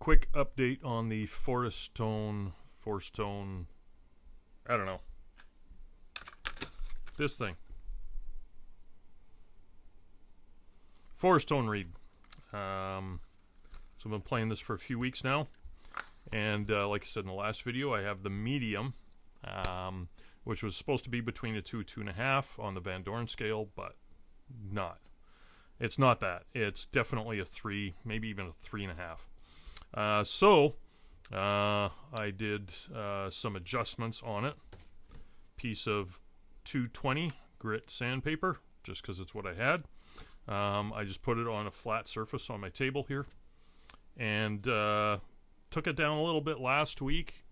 quick update on the Forestone, I don't know, this thing. Forestone reed. So I've been playing this for a few weeks now. And like I said in the last video, I have the medium, which was supposed to be between a 2.5 on the Van Dorn scale, but not. It's not that. It's definitely a 3, maybe even a 3.5. So I did some adjustments on it. Piece of 220 grit sandpaper, just because it's what I had. I just put it on a flat surface on my table here, and took it down a little bit last week.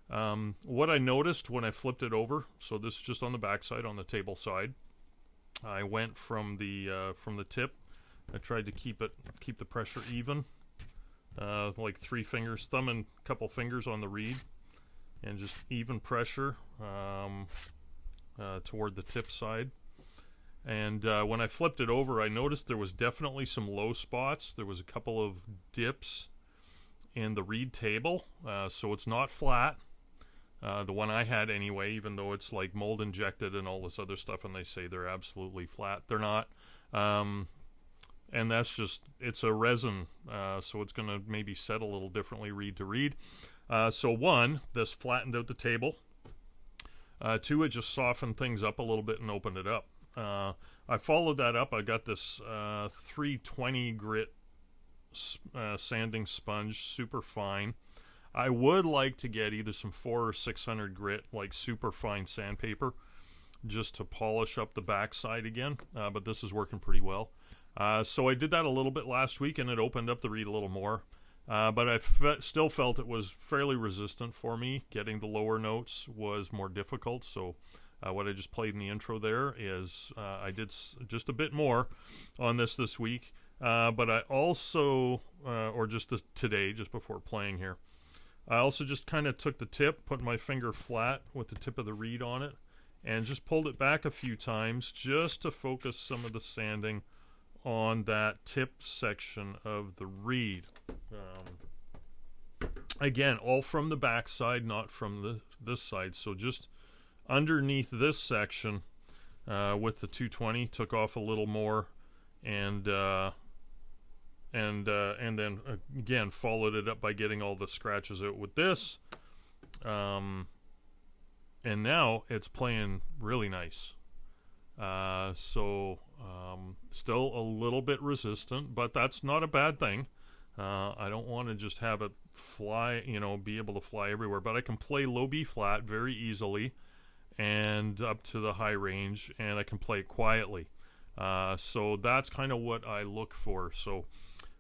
What I noticed when I flipped it over, so this is just on the back side, on the table side. I went from the tip. I tried to keep the pressure even, like 3 fingers, thumb and a couple fingers on the reed, and just even pressure toward the tip side. And when I flipped it over, I noticed there was definitely some low spots. There was a couple of dips in the reed table, so it's not flat. The one I had anyway, even though it's like mold injected and all this other stuff, and they say they're absolutely flat. They're not. And that's just, it's a resin, so it's going to maybe set a little differently reed to reed. So 1, this flattened out the table. 2, it just softened things up a little bit and opened it up. I followed that up. I got this 320 grit sanding sponge, super fine. I would like to get either some 400 or 600 grit, like super fine sandpaper, just to polish up the backside again, but this is working pretty well. So I did that a little bit last week, and it opened up the reed a little more. But I still felt it was fairly resistant for me. Getting the lower notes was more difficult, so what I just played in the intro there is I did just a bit more on this week. But I also, or just today, just before playing here, I also just kind of took the tip, put my finger flat with the tip of the reed on it, and just pulled it back a few times just to focus some of the sanding on that tip section of the reed. Again, all from the back side, not from this side. So just underneath this section with the 220, took off a little more, and then again followed it up by getting all the scratches out with this, and now it's playing really nice. Still a little bit resistant, but that's not a bad thing. I don't want to just have it fly, be able to fly everywhere, but I can play low B flat very easily and up to the high range, and I can play it quietly. So that's kind of what I look for. So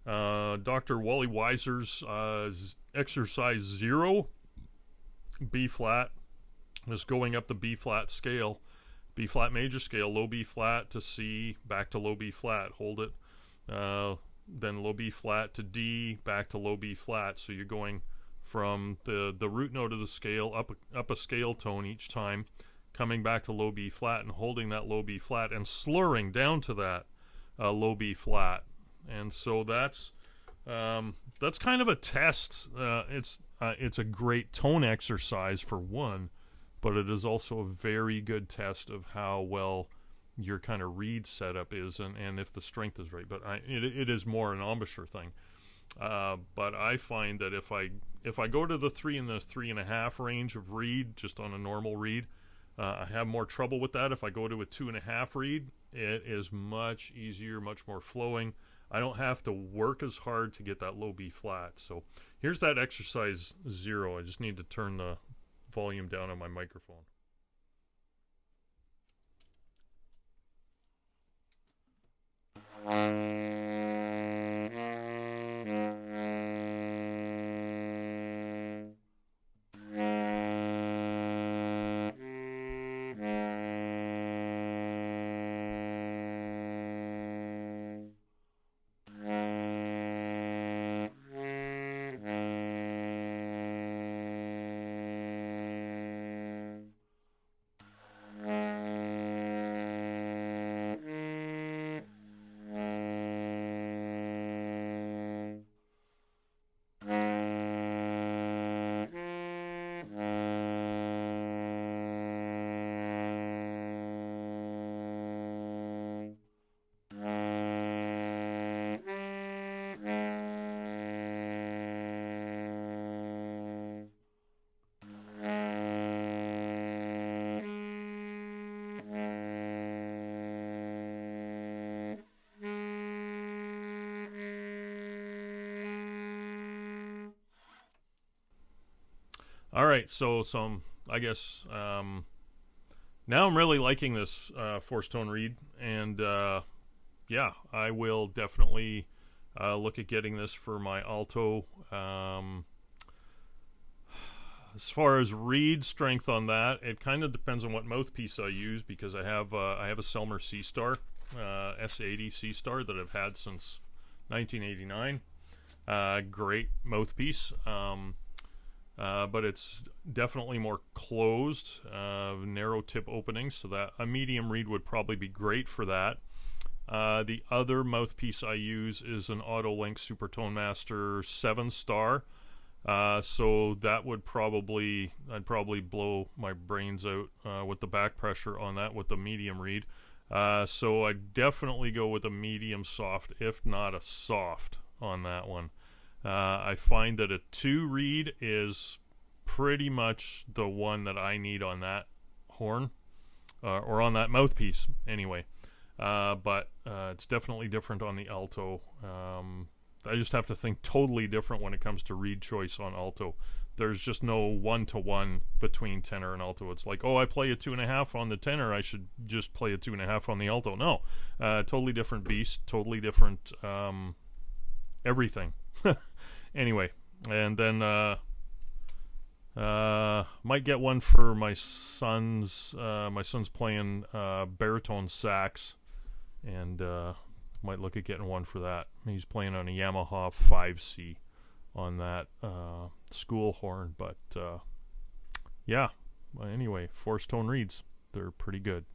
Dr. Wally Weiser's exercise 0, B flat, just going up the B flat scale, B flat major scale, low B flat to C, back to low B flat, hold it, then low B flat to D, back to low B flat. So you're going from the root note of the scale up a scale tone each time, coming back to low B flat and holding that low B flat and slurring down to that low B flat. And so that's kind of a test. It's a great tone exercise for one, but it is also a very good test of how well your kind of reed setup is, and if the strength is right. But it is more an embouchure thing. But I find that if I go to the 3 and the 3.5 range of reed, just on a normal reed, I have more trouble with that. If I go to a 2.5 reed, it is much easier, much more flowing. I don't have to work as hard to get that low B flat. So here's that exercise 0. I just need to turn the volume down on my microphone. All right, so some, I guess, now I'm really liking this Forestone reed, and yeah, I will definitely look at getting this for my alto. As far as reed strength on that, it kind of depends on what mouthpiece I use, because I have a Selmer C Star S80 C Star that I've had since 1989. Great mouthpiece, but it's definitely more closed, narrow tip openings, so that a medium reed would probably be great for that. The other mouthpiece I use is an Autolink Supertone Master 7 Star. So that would I'd probably blow my brains out with the back pressure on that with the medium reed. So I'd definitely go with a medium soft, if not a soft, on that one. I find that a 2 reed is pretty much the one that I need on that horn, or on that mouthpiece anyway. But it's definitely different on the alto. I just have to think totally different when it comes to reed choice on alto. There's just no one-to-one between tenor and alto. It's like, oh, I play a 2.5 on the tenor, I should just play a 2.5 on the alto. No, totally different beast, totally different everything. Anyway, and then might get one for my son's. My son's playing baritone sax, and might look at getting one for that. He's playing on a Yamaha 5C on that school horn, but yeah. Anyway, Forestone reeds, they're pretty good.